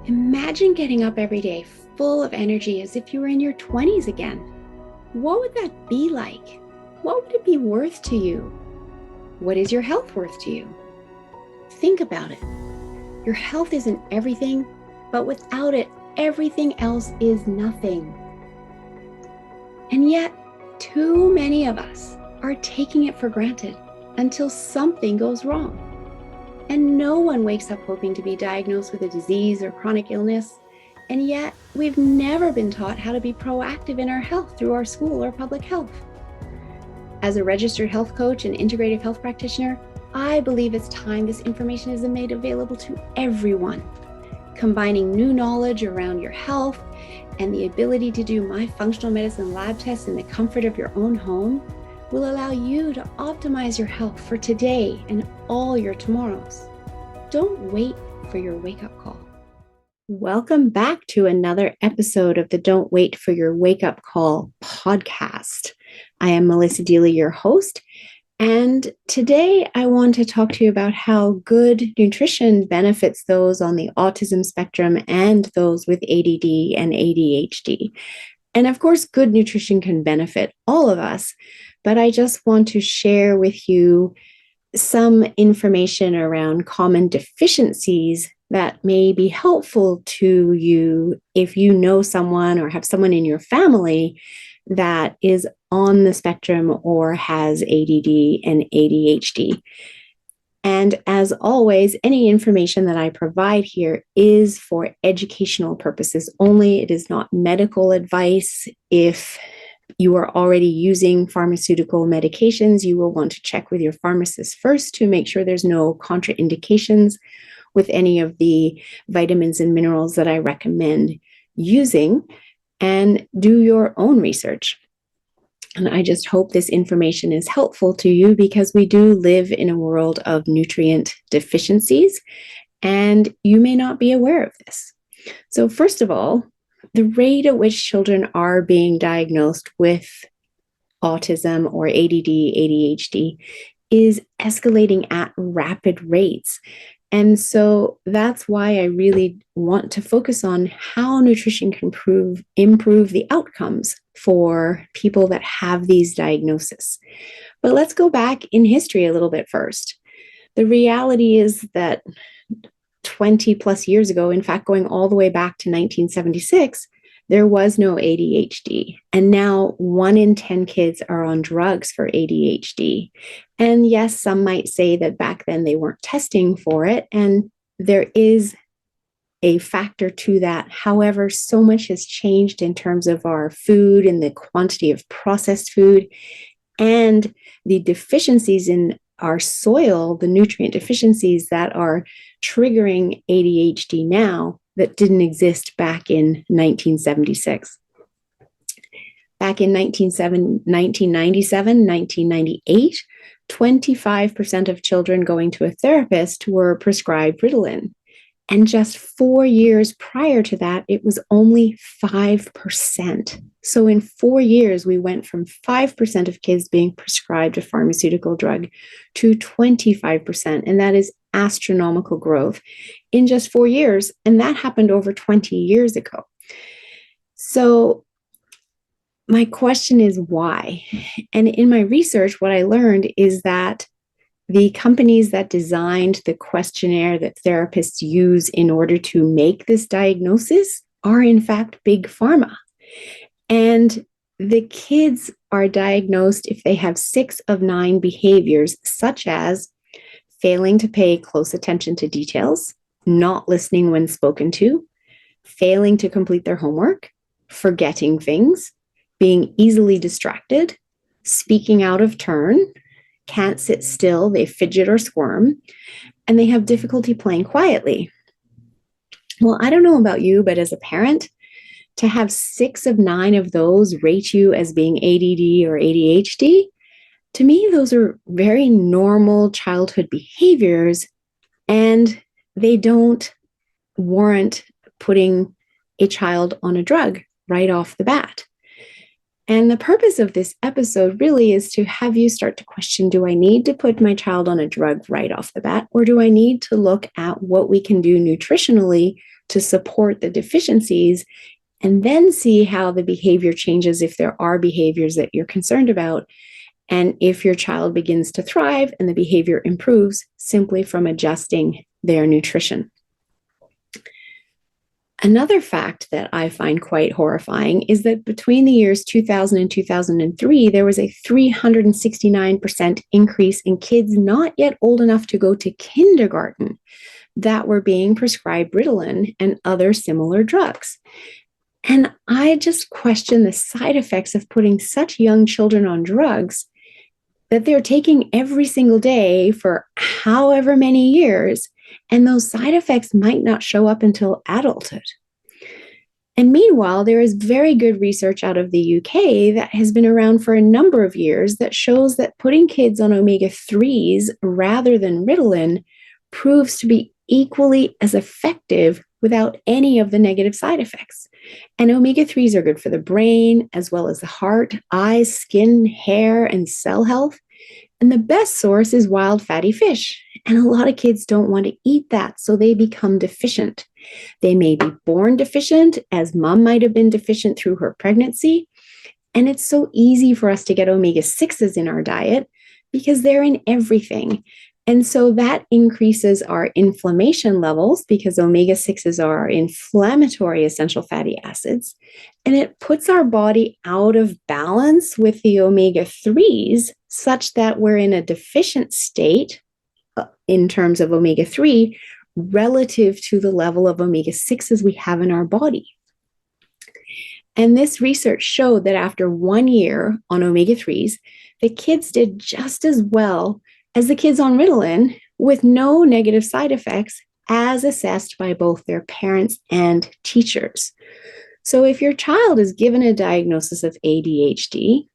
Imagine getting up every day full of energy as if you were in your 20s again. What would that be like? What would it be worth to you? What is your health worth to you? Think about it. Your health isn't everything, but without it, everything else is nothing. And yet, too many of us are taking it for granted until something goes wrong. And no one wakes up hoping to be diagnosed with a disease or chronic illness. And yet, we've never been taught how to be proactive in our health through our school or public health. As a registered health coach and integrative health practitioner, I believe it's time this information is made available to everyone. Combining new knowledge around your health and the ability to do my functional medicine lab tests in the comfort of your own home will allow you to optimize your health for today and all your tomorrows. Don't wait for your wake-up call. Welcome back to another episode of the Don't Wait for Your Wake-Up Call podcast. I am Melissa Deely, your host, and today I want to talk to you about how good nutrition benefits those on the autism spectrum and those with ADD and ADHD. And of course, good nutrition can benefit all of us, but I just want to share with you some information around common deficiencies that may be helpful to you if you know someone or have someone in your family that is on the spectrum or has ADD and ADHD. And as always, any information that I provide here is for educational purposes only. It is not medical advice. If you are already using pharmaceutical medications, you will want to check with your pharmacist first to make sure there's no contraindications with any of the vitamins and minerals that I recommend using, and do your own research. And I just hope this information is helpful to you because we do live in a world of nutrient deficiencies, and you may not be aware of this. So first of all, the rate at which children are being diagnosed with autism or ADD, ADHD is escalating at rapid rates. And so that's why I really want to focus on how nutrition can improve the outcomes for people that have these diagnoses. But let's go back in history a little bit first. The reality is that 20 plus years ago, in fact, going all the way back to 1976, there was no ADHD. And now 1 in 10 kids are on drugs for ADHD. And yes, some might say that back then they weren't testing for it. And there is a factor to that. However, so much has changed in terms of our food and the quantity of processed food and the deficiencies in our soil, the nutrient deficiencies that are triggering ADHD now that didn't exist back in 1976. Back in 1997, 1998, 25% of children going to a therapist were prescribed Ritalin. And just 4 years prior to that, it was only 5%. So in 4 years, we went from 5% of kids being prescribed a pharmaceutical drug to 25%. And that is astronomical growth in just 4 years. And that happened over 20 years ago. So my question is why? And in my research, what I learned is that the companies that designed the questionnaire that therapists use in order to make this diagnosis are in fact big pharma. And the kids are diagnosed if they have 6 of 9 behaviors, such as failing to pay close attention to details, not listening when spoken to, failing to complete their homework, forgetting things, being easily distracted, speaking out of turn, can't sit still, they fidget or squirm, and they have difficulty playing quietly. Well, I don't know about you, but as a parent, to have 6 of 9 of those rate you as being ADD or ADHD, to me, those are very normal childhood behaviors, and they don't warrant putting a child on a drug right off the bat. And the purpose of this episode really is to have you start to question, do I need to put my child on a drug right off the bat, or do I need to look at what we can do nutritionally to support the deficiencies, and then see how the behavior changes if there are behaviors that you're concerned about, and if your child begins to thrive and the behavior improves simply from adjusting their nutrition. Another fact that I find quite horrifying is that between the years 2000 and 2003, there was a 369% increase in kids not yet old enough to go to kindergarten that were being prescribed Ritalin and other similar drugs. And I just question the side effects of putting such young children on drugs that they're taking every single day for however many years, and those side effects might not show up until adulthood. And meanwhile, there is very good research out of the UK that has been around for a number of years that shows that putting kids on omega-3s rather than Ritalin proves to be equally as effective without any of the negative side effects. And omega-3s are good for the brain, as well as the heart, eyes, skin, hair, and cell health. And the best source is wild fatty fish. And a lot of kids don't want to eat that, so they become deficient. They may be born deficient, as mom might have been deficient through her pregnancy. And it's so easy for us to get omega-6s in our diet because they're in everything. And so that increases our inflammation levels because omega-6s are inflammatory essential fatty acids. And it puts our body out of balance with the omega-3s such that we're in a deficient state in terms of omega-3 relative to the level of omega-6s we have in our body. And this research showed that after 1 year on omega-3s, the kids did just as well as the kids on Ritalin with no negative side effects as assessed by both their parents and teachers. So if your child is given a diagnosis of ADHD,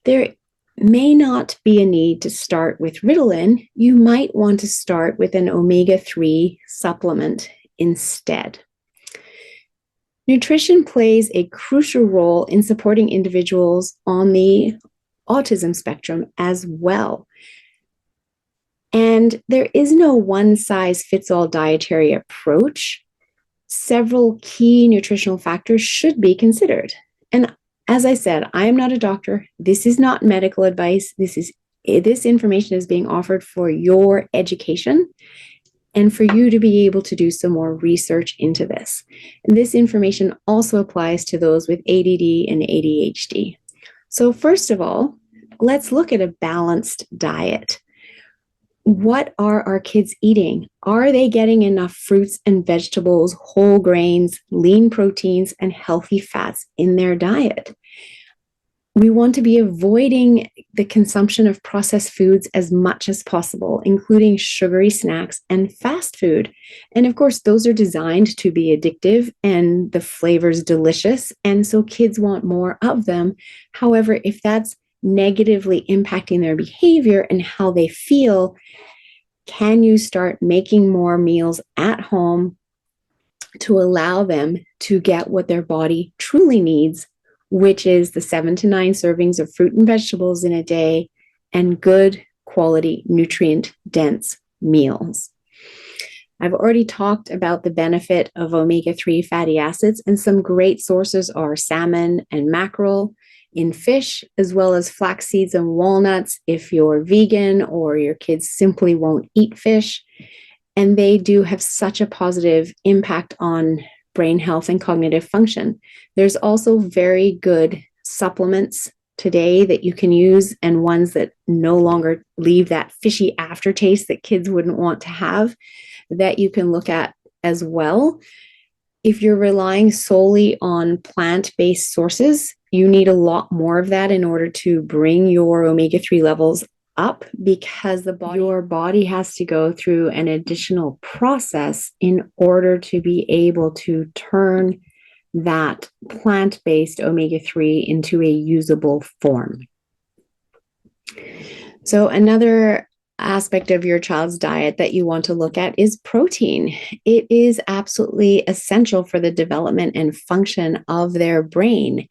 there may not be a need to start with Ritalin. You might want to start with an omega-3 supplement instead. Nutrition plays a crucial role in supporting individuals on the autism spectrum as well. And there is no one-size-fits-all dietary approach. Several key nutritional factors should be considered. And as I said, I am not a doctor. This is not medical advice. This information is being offered for your education and for you to be able to do some more research into this. And this information also applies to those with ADD and ADHD. So first of all, let's look at a balanced diet. What are our kids eating? Are they getting enough fruits and vegetables, whole grains, lean proteins, and healthy fats in their diet? We want to be avoiding the consumption of processed foods as much as possible, including sugary snacks and fast food. And of course, those are designed to be addictive and the flavor's delicious. And so kids want more of them. However, if that's negatively impacting their behavior and how they feel, can you start making more meals at home to allow them to get what their body truly needs, which is the 7 to 9 servings of fruit and vegetables in a day and good quality nutrient-dense meals. I've already talked about the benefit of omega-3 fatty acids, and some great sources are salmon and mackerel in fish, as well as flax seeds and walnuts if you're vegan or your kids simply won't eat fish. And they do have such a positive impact on brain health and cognitive function. There's also very good supplements today that you can use, and ones that no longer leave that fishy aftertaste that kids wouldn't want to have, that you can look at as well. If you're relying solely on plant-based sources, you need a lot more of that in order to bring your omega-3 levels up, because your body has to go through an additional process in order to be able to turn that plant-based omega-3 into a usable form. So another aspect of your child's diet that you want to look at is protein. It is absolutely essential for the development and function of their brain.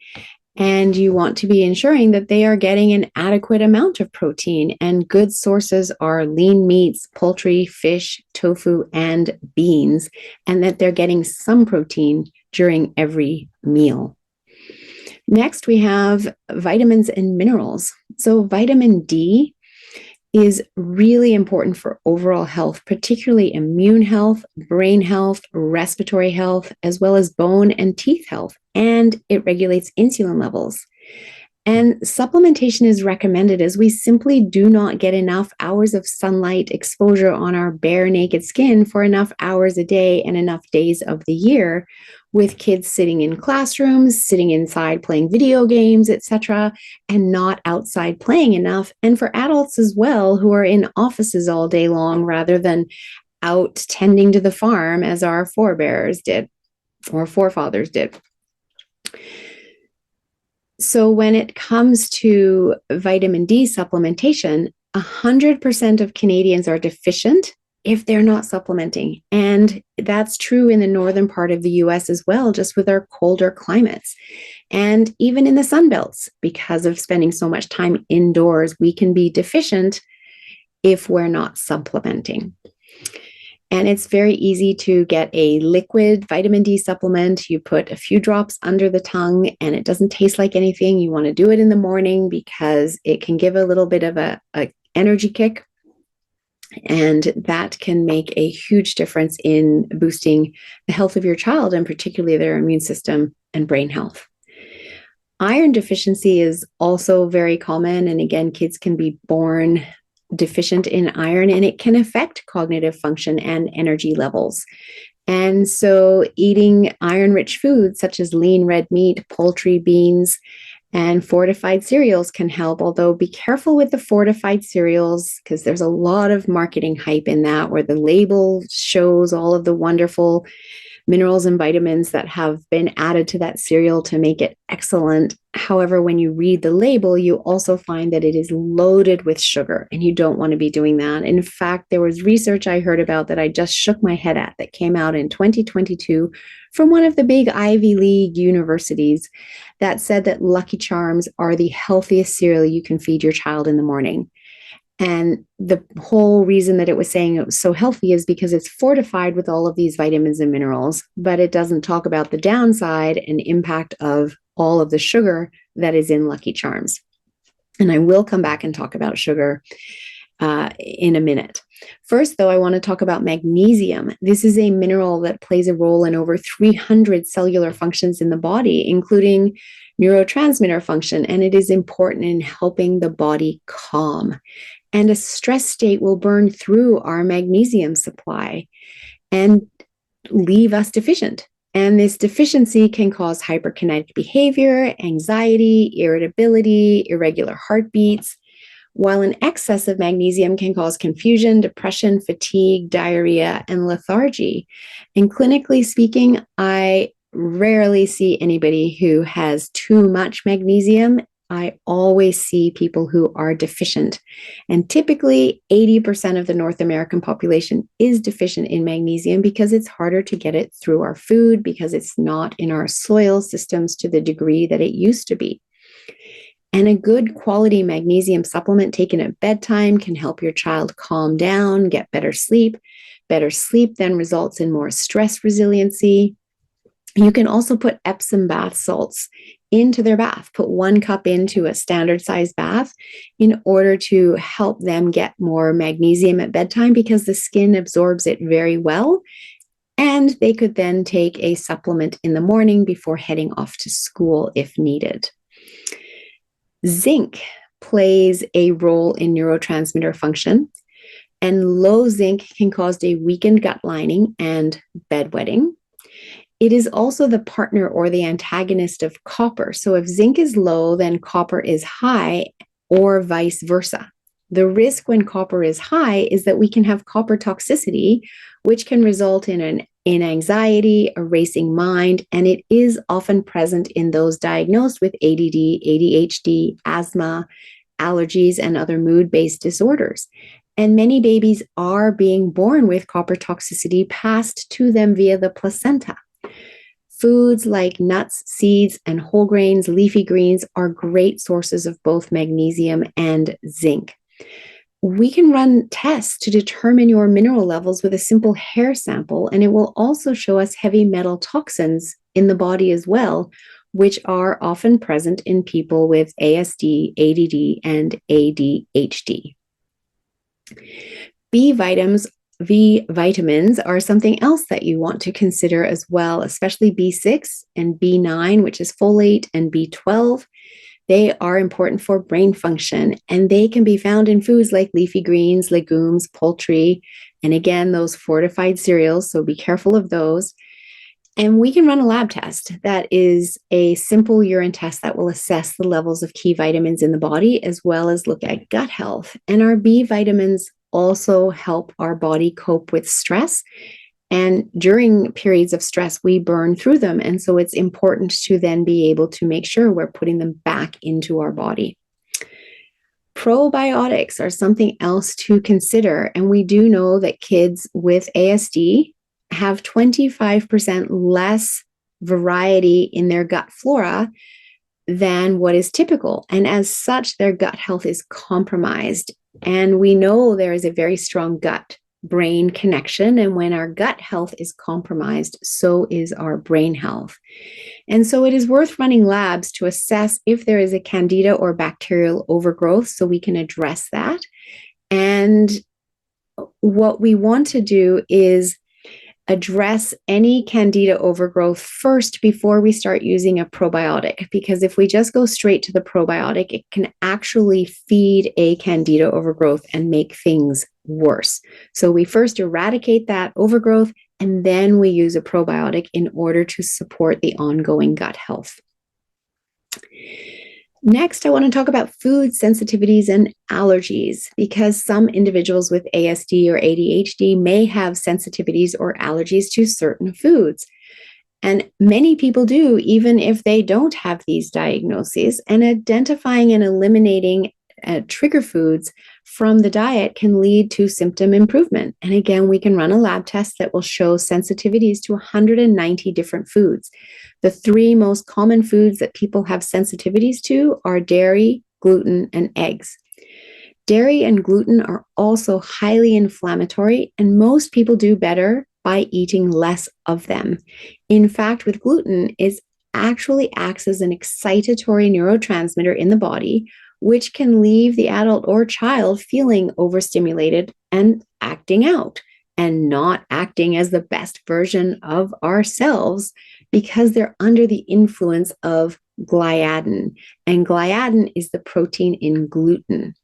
And you want to be ensuring that they are getting an adequate amount of protein. And good sources are lean meats, poultry, fish, tofu, and beans, and that they're getting some protein during every meal. Next, we have vitamins and minerals. So vitamin D is really important for overall health, particularly immune health, brain health, respiratory health, as well as bone and teeth health. And it regulates insulin levels. And supplementation is recommended as we simply do not get enough hours of sunlight exposure on our bare naked skin for enough hours a day and enough days of the year, with kids sitting in classrooms, sitting inside playing video games, etc., and not outside playing enough. And for adults as well, who are in offices all day long rather than out tending to the farm as our forebears did or forefathers did. So when it comes to vitamin D supplementation, 100% of Canadians are deficient if they're not supplementing. And that's true in the northern part of the US as well, just with our colder climates. And even in the sun belts, because of spending so much time indoors, we can be deficient if we're not supplementing. And it's very easy to get a liquid vitamin D supplement. You put a few drops under the tongue and it doesn't taste like anything. You want to do it in the morning because it can give a little bit of a energy kick. And that can make a huge difference in boosting the health of your child and particularly their immune system and brain health. Iron deficiency is also very common. And again, kids can be born deficient in iron, and it can affect cognitive function and energy levels. And so eating iron-rich foods such as lean red meat, poultry, beans, and fortified cereals can help, although be careful with the fortified cereals because there's a lot of marketing hype in that, where the label shows all of the wonderful minerals and vitamins that have been added to that cereal to make it excellent. However, when you read the label, you also find that it is loaded with sugar, and you don't want to be doing that. In fact, there was research I heard about that I just shook my head at that came out in 2022 from one of the big Ivy League universities that said that Lucky Charms are the healthiest cereal you can feed your child in the morning. And the whole reason that it was saying it was so healthy is because it's fortified with all of these vitamins and minerals, but it doesn't talk about the downside and impact of all of the sugar that is in Lucky Charms. And I will come back and talk about sugar in a minute. First, though, I want to talk about magnesium. This is a mineral that plays a role in over 300 cellular functions in the body, including neurotransmitter function, and it is important in helping the body calm. And a stress state will burn through our magnesium supply and leave us deficient. And this deficiency can cause hyperkinetic behavior, anxiety, irritability, irregular heartbeats, while an excess of magnesium can cause confusion, depression, fatigue, diarrhea, and lethargy. And clinically speaking, I rarely see anybody who has too much magnesium. I always see people who are deficient. And typically 80% of the North American population is deficient in magnesium because it's harder to get it through our food, because it's not in our soil systems to the degree that it used to be. And a good quality magnesium supplement taken at bedtime can help your child calm down, get better sleep. Better sleep then results in more stress resiliency. You can also put Epsom bath salts into their bath. Put 1 cup into a standard size bath in order to help them get more magnesium at bedtime, because the skin absorbs it very well. And they could then take a supplement in the morning before heading off to school if needed. Zinc plays a role in neurotransmitter function, and low zinc can cause a weakened gut lining and bedwetting. It is also the partner or the antagonist of copper. So if zinc is low, then copper is high, or vice versa. The risk when copper is high is that we can have copper toxicity, which can result in anxiety, a racing mind, and it is often present in those diagnosed with ADD, ADHD, asthma, allergies, and other mood-based disorders. And many babies are being born with copper toxicity passed to them via the placenta. Foods like nuts, seeds, and whole grains, leafy greens are great sources of both magnesium and zinc. We can run tests to determine your mineral levels with a simple hair sample, and it will also show us heavy metal toxins in the body as well, which are often present in people with ASD, ADD, and ADHD. B vitamins are something else that you want to consider as well, especially B6 and B9, which is folate, and B12. They are important for brain function, and they can be found in foods like leafy greens, legumes, poultry, and again, those fortified cereals, so be careful of those. And we can run a lab test that is a simple urine test that will assess the levels of key vitamins in the body, as well as look at gut health. And our B vitamins also help our body cope with stress. And during periods of stress, we burn through them. And so it's important to then be able to make sure we're putting them back into our body. Probiotics are something else to consider. And we do know that kids with ASD have 25% less variety in their gut flora than what is typical. And as such, their gut health is compromised. And we know there is a very strong gut brain connection. And when our gut health is compromised, so is our brain health. And so it is worth running labs to assess if there is a candida or bacterial overgrowth so we can address that. And what we want to do is address any candida overgrowth first before we start using a probiotic, because if we just go straight to the probiotic, it can actually feed a candida overgrowth and make things worse. So we first eradicate that overgrowth, and then we use a probiotic in order to support the ongoing gut health. Next, I want to talk about food sensitivities and allergies, because some individuals with ASD or ADHD may have sensitivities or allergies to certain foods. And many people do, even if they don't have these diagnoses. And identifying and eliminating trigger foods from the diet can lead to symptom improvement. And again, we can run a lab test that will show sensitivities to 190 different foods. The 3 most common foods that people have sensitivities to are dairy, gluten, and eggs. Dairy and gluten are also highly inflammatory, and most people do better by eating less of them. In fact, with gluten, it actually acts as an excitatory neurotransmitter in the body, which can leave the adult or child feeling overstimulated and acting out, and not acting as the best version of ourselves, because they're under the influence of gliadin. And gliadin is the protein in gluten.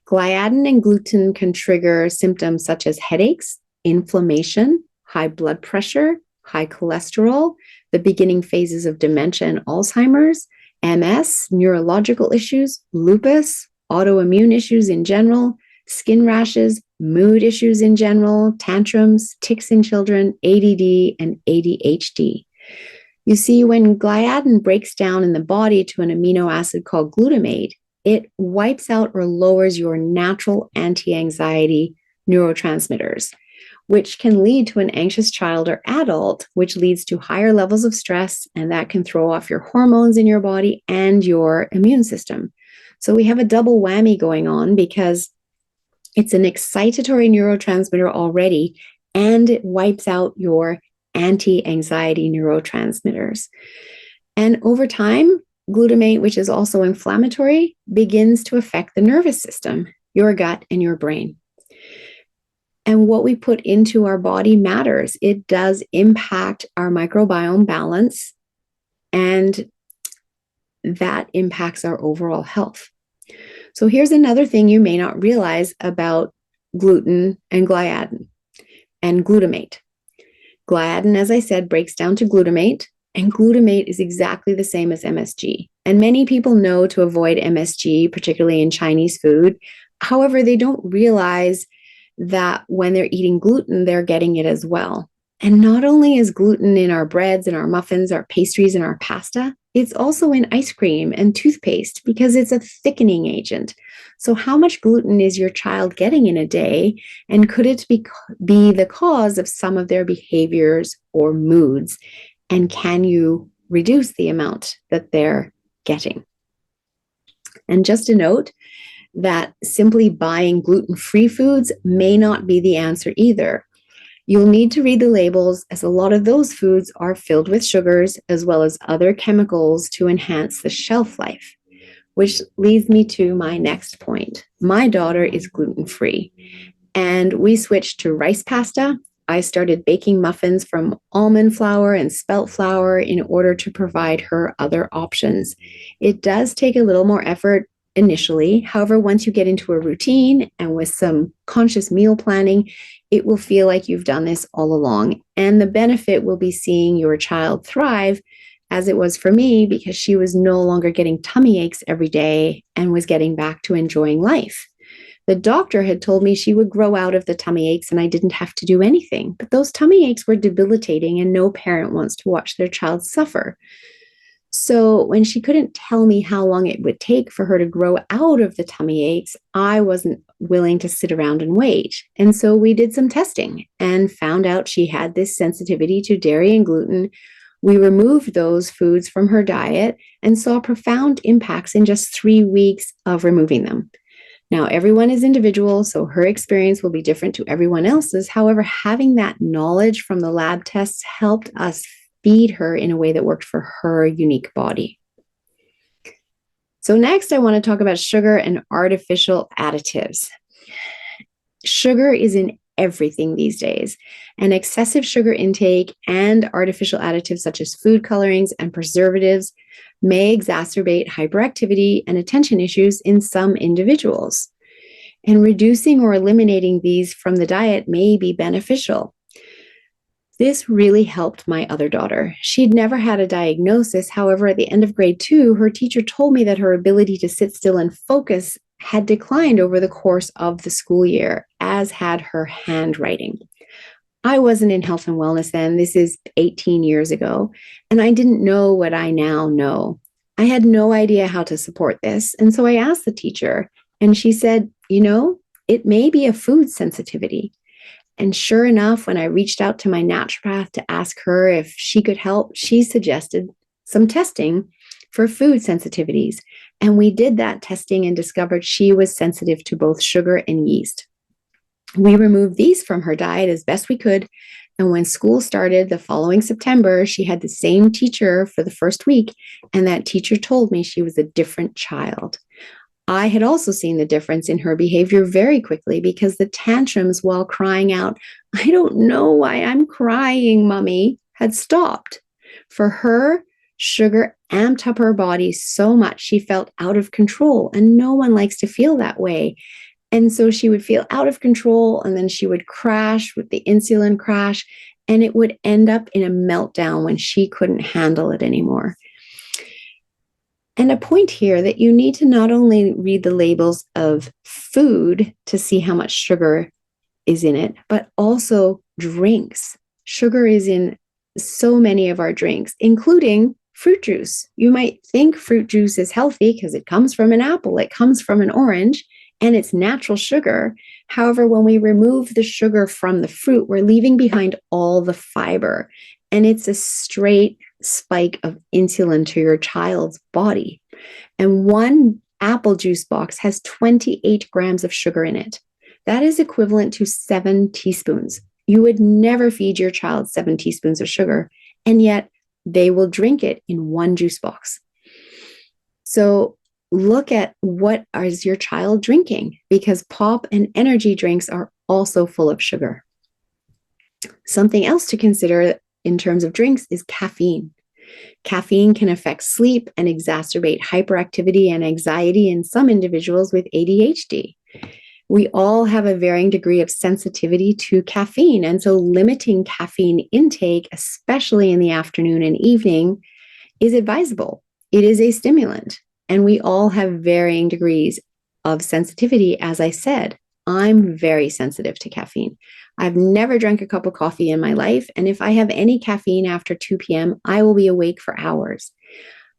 Gliadin and gluten can trigger symptoms such as headaches, inflammation, high blood pressure, high cholesterol, the beginning phases of dementia and Alzheimer's, MS, neurological issues, lupus, autoimmune issues in general, skin rashes, mood issues in general, tantrums, tics in children, ADD, and ADHD. You see, when gliadin breaks down in the body to an amino acid called glutamate, it wipes out or lowers your natural anti-anxiety neurotransmitters, which can lead to an anxious child or adult, which leads to higher levels of stress, and that can throw off your hormones in your body and your immune system. So we have a double whammy going on, because it's an excitatory neurotransmitter already, and it wipes out your anti-anxiety neurotransmitters. And over time, glutamate, which is also inflammatory, begins to affect the nervous system, your gut, and your brain. And what we put into our body matters. It does impact our microbiome balance, and that impacts our overall health. So here's another thing you may not realize about gluten and gliadin and glutamate. Gliadin, as I said, breaks down to glutamate, and glutamate is exactly the same as MSG. And many people know to avoid MSG, particularly in Chinese food. However, they don't realize that when they're eating gluten, they're getting it as well. And not only is gluten in our breads and our muffins, our pastries and our pasta, it's also in ice cream and toothpaste, because it's a thickening agent. So how much gluten is your child getting in a day? And could it be the cause of some of their behaviors or moods? And can you reduce the amount that they're getting? And just a note that simply buying gluten-free foods may not be the answer either. You'll need to read the labels, as a lot of those foods are filled with sugars as well as other chemicals to enhance the shelf life. Which leads me to my next point. My daughter is gluten-free, and we switched to rice pasta. I started baking muffins from almond flour and spelt flour in order to provide her other options. It does take a little more effort initially. However, once you get into a routine and with some conscious meal planning, it will feel like you've done this all along. And the benefit will be seeing your child thrive, as it was for me, because she was no longer getting tummy aches every day and was getting back to enjoying life. The doctor had told me she would grow out of the tummy aches and I didn't have to do anything. But those tummy aches were debilitating, and no parent wants to watch their child suffer. So when she couldn't tell me how long it would take for her to grow out of the tummy aches, I wasn't willing to sit around and wait. And so we did some testing and found out she had this sensitivity to dairy and gluten. We removed those foods from her diet and saw profound impacts in just 3 weeks of removing them. Now, everyone is individual, so her experience will be different to everyone else's. However, having that knowledge from the lab tests helped us feed her in a way that worked for her unique body. So next, I want to talk about sugar and artificial additives. Sugar is in everything these days, and excessive sugar intake and artificial additives such as food colorings and preservatives may exacerbate hyperactivity and attention issues in some individuals. And reducing or eliminating these from the diet may be beneficial. This really helped my other daughter. She'd never had a diagnosis. However, at the end of grade 2, her teacher told me that her ability to sit still and focus had declined over the course of the school year, as had her handwriting. I wasn't in health and wellness then. This is 18 years ago, and I didn't know what I now know. I had no idea how to support this, and so I asked the teacher, and she said, it may be a food sensitivity. And sure enough, when I reached out to my naturopath to ask her if she could help, she suggested some testing for food sensitivities. And we did that testing and discovered she was sensitive to both sugar and yeast. We removed these from her diet as best we could. And when school started the following September, she had the same teacher for the first week. And that teacher told me she was a different child. I had also seen the difference in her behavior very quickly, because the tantrums while crying out, "I don't know why I'm crying, Mommy," had stopped. For her, sugar amped up her body so much she felt out of control, and no one likes to feel that way. And so she would feel out of control, and then she would crash with the insulin crash, and it would end up in a meltdown when she couldn't handle it anymore. And a point here that you need to not only read the labels of food to see how much sugar is in it, but also drinks. Sugar is in so many of our drinks, including fruit juice. You might think fruit juice is healthy because it comes from an apple, it comes from an orange, and it's natural sugar. However, when we remove the sugar from the fruit, we're leaving behind all the fiber, and it's a straight spike of insulin to your child's body. And one apple juice box has 28 grams of sugar in it. That is equivalent to 7 teaspoons. You would never feed your child 7 teaspoons of sugar, and yet they will drink it in one juice box. So look at what is your child drinking, because pop and energy drinks are also full of sugar. Something else to consider in terms of drinks is caffeine. Caffeine can affect sleep and exacerbate hyperactivity and anxiety in some individuals with ADHD. We all have a varying degree of sensitivity to caffeine, and so limiting caffeine intake, especially in the afternoon and evening, is advisable. It is a stimulant, and we all have varying degrees of sensitivity. As I said, I'm very sensitive to caffeine. I've never drank a cup of coffee in my life, and if I have any caffeine after 2 p.m., I will be awake for hours.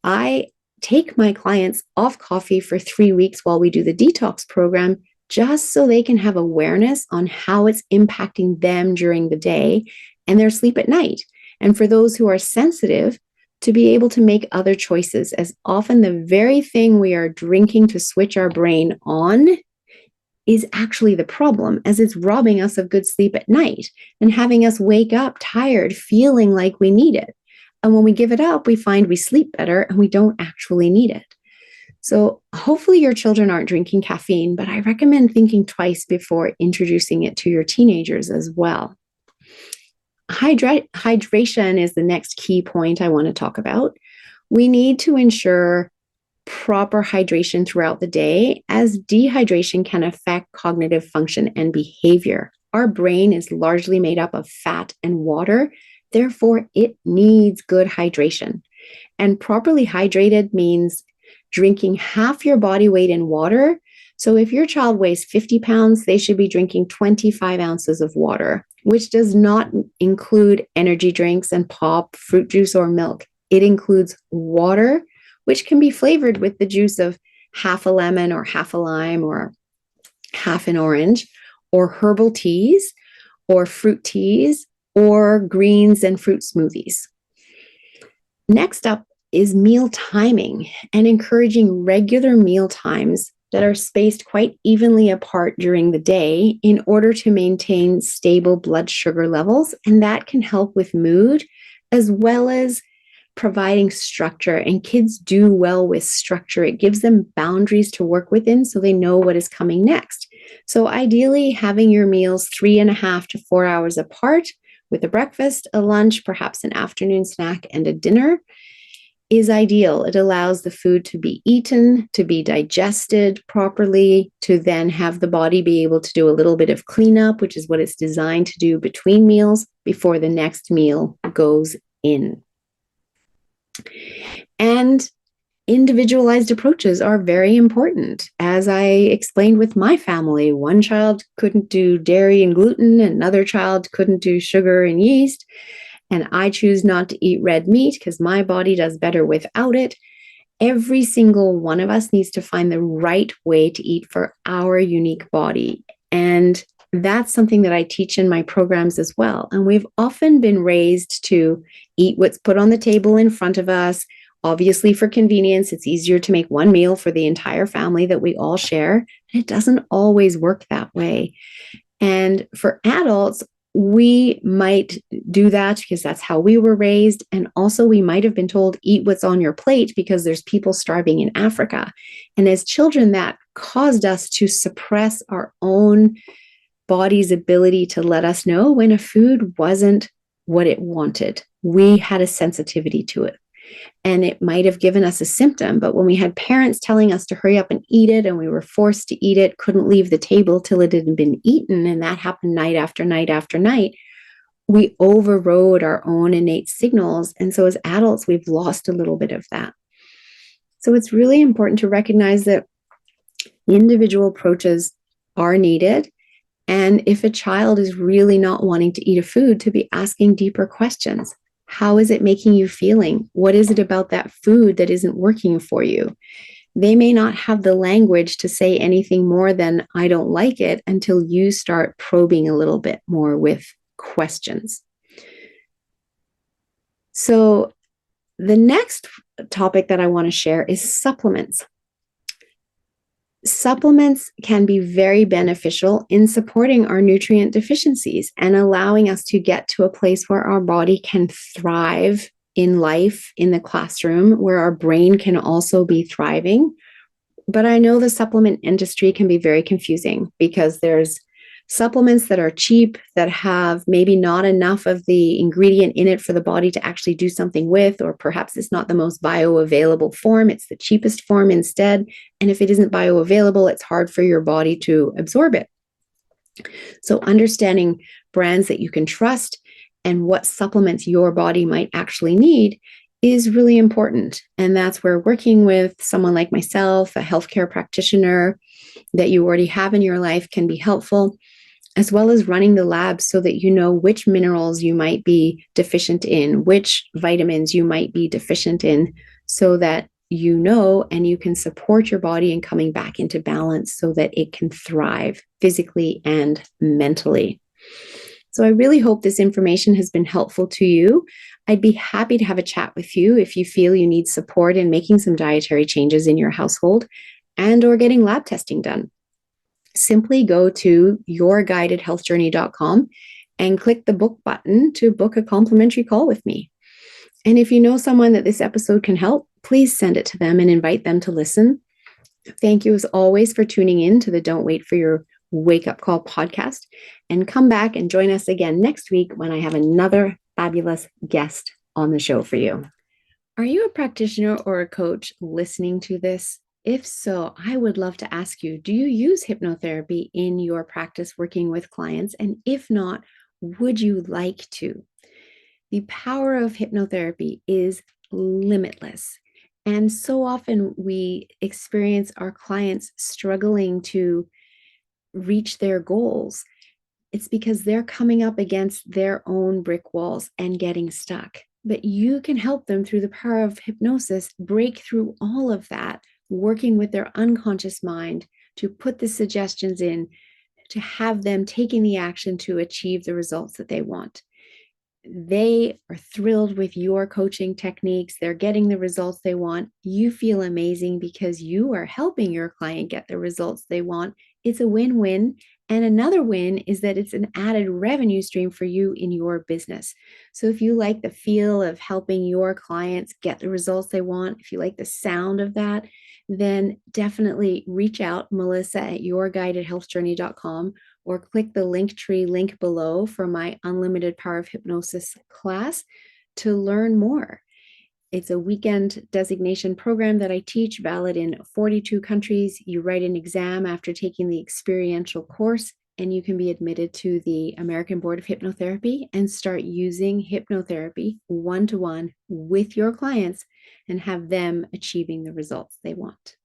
I take my clients off coffee for 3 weeks while we do the detox program, just so they can have awareness on how it's impacting them during the day and their sleep at night. And for those who are sensitive, to be able to make other choices, as often the very thing we are drinking to switch our brain on is actually the problem, as it's robbing us of good sleep at night and having us wake up tired, feeling like we need it. And when we give it up, we find we sleep better and we don't actually need it. So hopefully your children aren't drinking caffeine, but I recommend thinking twice before introducing it to your teenagers as well. Hydration is the next key point I want to talk about. We need to ensure proper hydration throughout the day, as dehydration can affect cognitive function and behavior. Our brain is largely made up of fat and water, therefore it needs good hydration. And properly hydrated means drinking half your body weight in water. So if your child weighs 50 pounds, they should be drinking 25 ounces of water, which does not include energy drinks and pop, fruit juice, or milk. It includes water, which can be flavored with the juice of half a lemon or half a lime or half an orange, or herbal teas or fruit teas or greens and fruit smoothies. Next up is meal timing and encouraging regular meal times that are spaced quite evenly apart during the day in order to maintain stable blood sugar levels. And that can help with mood as well as providing structure. And kids do well with structure. It gives them boundaries to work within so they know what is coming next. So ideally, having your meals 3.5 to 4 hours apart with a breakfast, a lunch, perhaps an afternoon snack, and a dinner is ideal. It allows the food to be eaten, to be digested properly, to then have the body be able to do a little bit of cleanup, which is what it's designed to do between meals before the next meal goes in. And individualized approaches are very important. As I explained with my family, one child couldn't do dairy and gluten, another child couldn't do sugar and yeast. And I choose not to eat red meat because my body does better without it. Every single one of us needs to find the right way to eat for our unique body. And that's something that I teach in my programs as well. And we've often been raised to eat what's put on the table in front of us. Obviously, for convenience, it's easier to make one meal for the entire family that we all share. It doesn't always work that way. And for adults, we might do that because that's how we were raised. And also we might have been told, eat what's on your plate because there's people starving in Africa. And as children, that caused us to suppress our own body's ability to let us know when a food wasn't what it wanted. We had a sensitivity to it. And it might have given us a symptom, but when we had parents telling us to hurry up and eat it, and we were forced to eat it, couldn't leave the table till it had been eaten, and that happened night after night after night, we overrode our own innate signals. And so as adults, we've lost a little bit of that. So it's really important to recognize that individual approaches are needed. And if a child is really not wanting to eat a food, to be asking deeper questions. How is it making you feeling? What is it about that food that isn't working for you? They may not have the language to say anything more than, I don't like it, until you start probing a little bit more with questions. So the next topic that I want to share is supplements. Supplements can be very beneficial in supporting our nutrient deficiencies and allowing us to get to a place where our body can thrive in life, in the classroom, where our brain can also be thriving. But I know the supplement industry can be very confusing because there's supplements that are cheap, that have maybe not enough of the ingredient in it for the body to actually do something with, or perhaps it's not the most bioavailable form, it's the cheapest form instead. And if it isn't bioavailable, it's hard for your body to absorb it. So understanding brands that you can trust and what supplements your body might actually need is really important. And that's where working with someone like myself, a healthcare practitioner that you already have in your life, can be helpful, as well as running the lab so that you know which minerals you might be deficient in, which vitamins you might be deficient in, so that you know and you can support your body in coming back into balance so that it can thrive physically and mentally. So I really hope this information has been helpful to you. I'd be happy to have a chat with you if you feel you need support in making some dietary changes in your household and or getting lab testing done. Simply go to yourguidedhealthjourney.com and click the book button to book a complimentary call with me. And if you know someone that this episode can help, please send it to them and invite them to listen. Thank you as always for tuning in to the Don't Wait for Your Wake Up Call podcast, and come back and join us again next week when I have another fabulous guest on the show for you. Are you a practitioner or a coach listening to this? If so, I would love to ask you, do you use hypnotherapy in your practice working with clients? And if not, would you like to? The power of hypnotherapy is limitless. And so often we experience our clients struggling to reach their goals. It's because they're coming up against their own brick walls and getting stuck. But you can help them through the power of hypnosis break through all of that, working with their unconscious mind to put the suggestions in, to have them taking the action to achieve the results that they want. They are thrilled with your coaching techniques. They're getting the results they want. You feel amazing because you are helping your client get the results they want. It's a win-win. And another win is that it's an added revenue stream for you in your business. So if you like the feel of helping your clients get the results they want, if you like the sound of that, then definitely reach out, Melissa at yourguidedhealthjourney.com, or click the Linktree link below for my Unlimited Power of Hypnosis class to learn more. It's a weekend designation program that I teach, valid in 42 countries. You write an exam after taking the experiential course, and you can be admitted to the American Board of Hypnotherapy and start using hypnotherapy one-to-one with your clients and have them achieving the results they want.